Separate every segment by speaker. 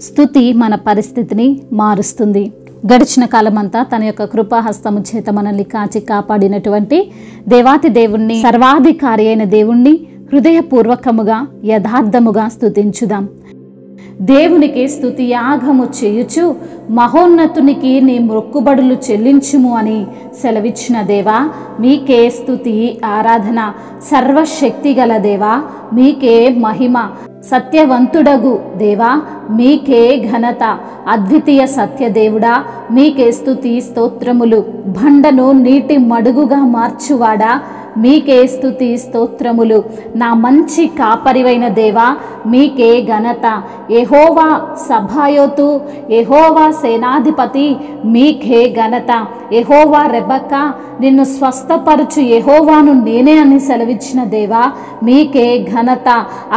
Speaker 1: స్తుతి మన పరిస్థితిని మారుస్తుంది. గడిచిన కాలమంతా తన యొక్క కృపాహస్తము చేత మనల్ని కాచి కాపాడినటువంటి దేవాతి దేవుణ్ణి, సర్వాధికారి అయిన దేవుణ్ణి హృదయపూర్వకముగా యథార్థముగా స్తుతించుదాం. దేవునికి స్తుతి యాగము చేయుచు మహోన్నతునికి నీ మొక్కుబడులు చెల్లించుము అని సెలవిచ్చిన దేవా, మీకే స్తుతి ఆరాధన. సర్వశక్తి గల దేవా, మీకే మహిమ. సత్యవంతుడగు దేవా, మీకే ఘనత. అద్వితీయ సత్యదేవుడా, మీకే స్తుతి స్తోత్రములు. బండను నీటి మడుగుగా మార్చువాడా, మీకే స్తుతి స్తోత్రములు. నా మంచి కాపరివైన దేవా, మీకే ఘనత. యెహోవా సభాయోతు, యెహోవా సేనాధిపతి, మీకే ఘనత. యెహోవా రెబక్క, నిన్ను స్వస్థపరచు యెహోవాను నేనే అని సెలవిచ్చిన దేవా, మీకే ఘనత.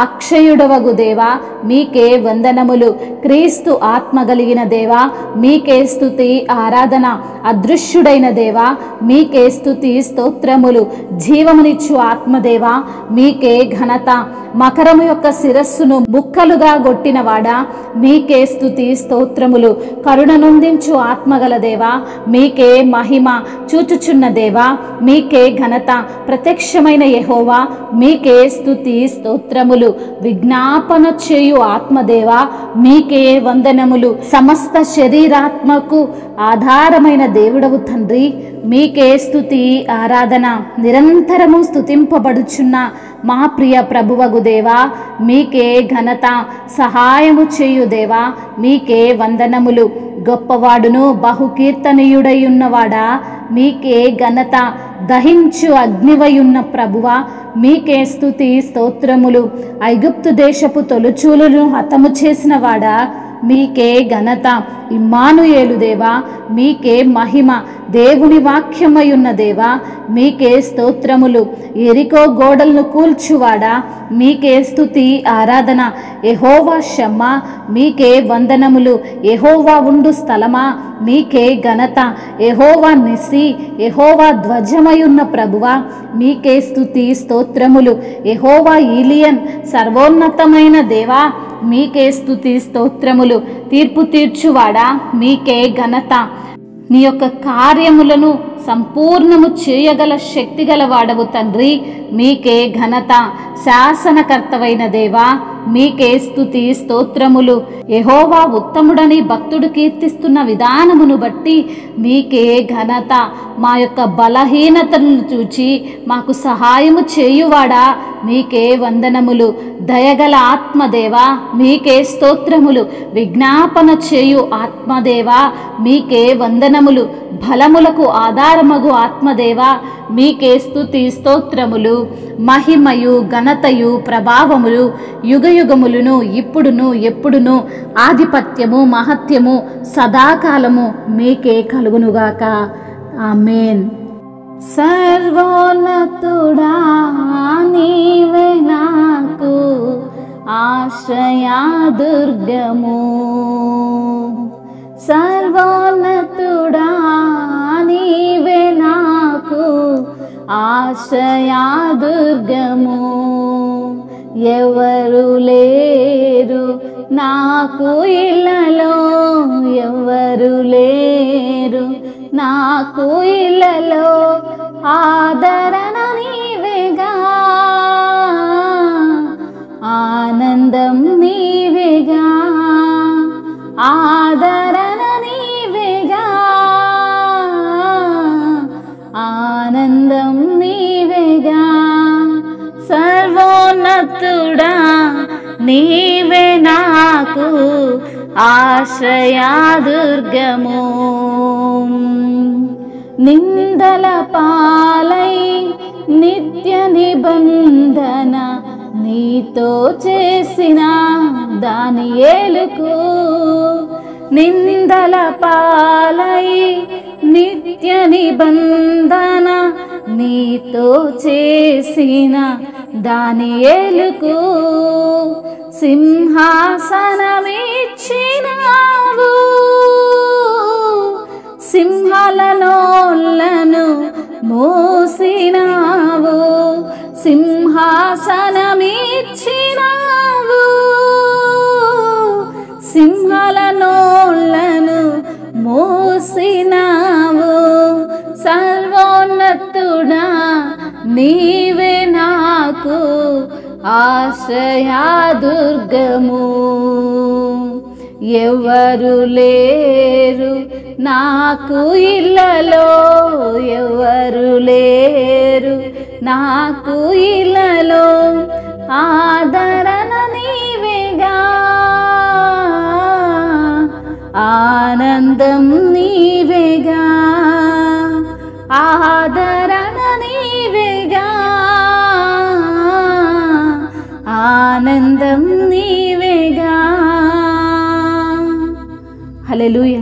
Speaker 1: అక్షయుడవగు దేవా, మీకే వందనములు. క్రీస్తు ఆత్మ కలిగిన దేవా, మీకే స్తుతి ఆరాధన. అదృశ్యుడైన దేవా, మీకే స్తుతి స్తోత్రములు. జీవమునిచ్చు ఆత్మదేవా, మీకే ఘనత. మకరము యొక్క శిరస్సును ముక్కలుగా గొట్టినవాడా, మీకే స్తుతి స్తోత్రములు. కరుణనుందించు ఆత్మగల దేవా, మీకే మహిమ. చూచుచున్న దేవా, మీకే ఘనత. ప్రత్యక్షమైన యెహోవా, మీకే స్తుతి స్తోత్రములు. విజ్ఞాపన చేయు ఆత్మదేవా, మీకే వందనములు. సమస్త శరీరాత్మకు ఆధారమైన దేవుడవు తండ్రి, మీకే స్తుతి ఆరాధన. నిరంతరము స్తుతింపబడుచున్న మా ప్రియ ప్రభువగు దేవా, మీకే ఘనత. సహాయము చేయు దేవా, మీకే వందనములు. గొప్పవాడును బహుకీర్తనీయుడయున్నవాడా, మీకే ఘనత. దహించు అగ్నివయున్న ప్రభువా, మీకే స్తుతి స్తోత్రములు. ఐగుప్తు దేశపు తొలుచూలును హతము చేసిన వాడా, మీకే ఘనత. ఇమ్మానుయేలు దేవా, మీకే మహిమ. దేవుని వాక్యమయున్న దేవా, మీకే స్తోత్రములు. ఎరికో గోడలను కూల్చువాడా, మీకే స్తుతి ఆరాధన. యెహోవా షమ్మా, మీకే వందనములు. యెహోవా ఉండు స్థలమా, మీకే ఘనత. యెహోవా నిసి, యెహోవా ధ్వజమయున్న ప్రభువా, మీకే స్తుతి స్తోత్రములు. యెహోవా ఈలియన్, సర్వోన్నతమైన దేవా, మీకే స్తుతి స్తోత్రములు. తీర్పు తీర్చువాడా, మీకే ఘనత. నీ యొక్క కార్యములను సంపూర్ణము చేయగల శక్తి గల వాడవు తండ్రి, మీకే ఘనత. శాసనకర్తవైన దేవా, మీకే స్తుతి స్తోత్రములు. యెహోవా ఉత్తముడని భక్తుడు కీర్తిస్తున్న విధానమును బట్టి మీకే ఘనత. మా యొక్క బలహీనతలను చూచి మాకు సహాయము చేయువాడా, మీకే వందనములు. దయగల ఆత్మదేవా, మీకే స్తోత్రములు. విజ్ఞాపన చేయు ఆత్మదేవా, మీకే వందనములు. బలములకు ఆధారమగు ఆత్మదేవా, మీకే స్తుతి స్తోత్రములు. మహిమయు ఘనతయు ప్రభావములు యుగయుగములను ఇప్పుడును ఎప్పుడును ఆధిపత్యము మహత్యము సదాకాలము మీకే కలుగునుగాక. ఆమేన్. సర్వోన్నతుడా, నీవే నాకు ఆశ్రయా దుర్గము. సర్వోన్నతుడా, నీవే నాకు ఆశ్రయా దుర్గము. ఎవరు లేరు నాకు ఇళ్ళలో, ఎవరు లేరు నాకు ఇళ్ళలో. ఆదరణ నీవేగా, ఆనందం నీవేగా. ఆదరణ నీవేగా, ఆనందం నీవేగా. సర్వోన్నతుడా, నీవే నాకు ఆశ్రయా దుర్గము. నిందల పాలై నిత్య నిబంధన నీతో చేసిన దానియేలుకు. నిందల పాలై నిత్య నిబంధన నీతో చేసిన దానియేలుకు. సింహాసనమిచ్చినావు, సింహాల నోళ్ళను మోసినావు. సింహాసనమిచ్చినావు, సింహాలనోళ్ళను మూసినావు. సర్వోన్నతుడా నీవే నాకు ఆశ్రయాదుర్గము. ఎవరు లేరు నాకు ఇళ్ళలో, ఎవరు లేరు నాకు ఇళ్ళలో, ఆదరణ నీవేగా, ఆనందం నీవేగా, ఆదరణ నీవేగా, ఆనందం నీవేగా. హల్లెలూయా.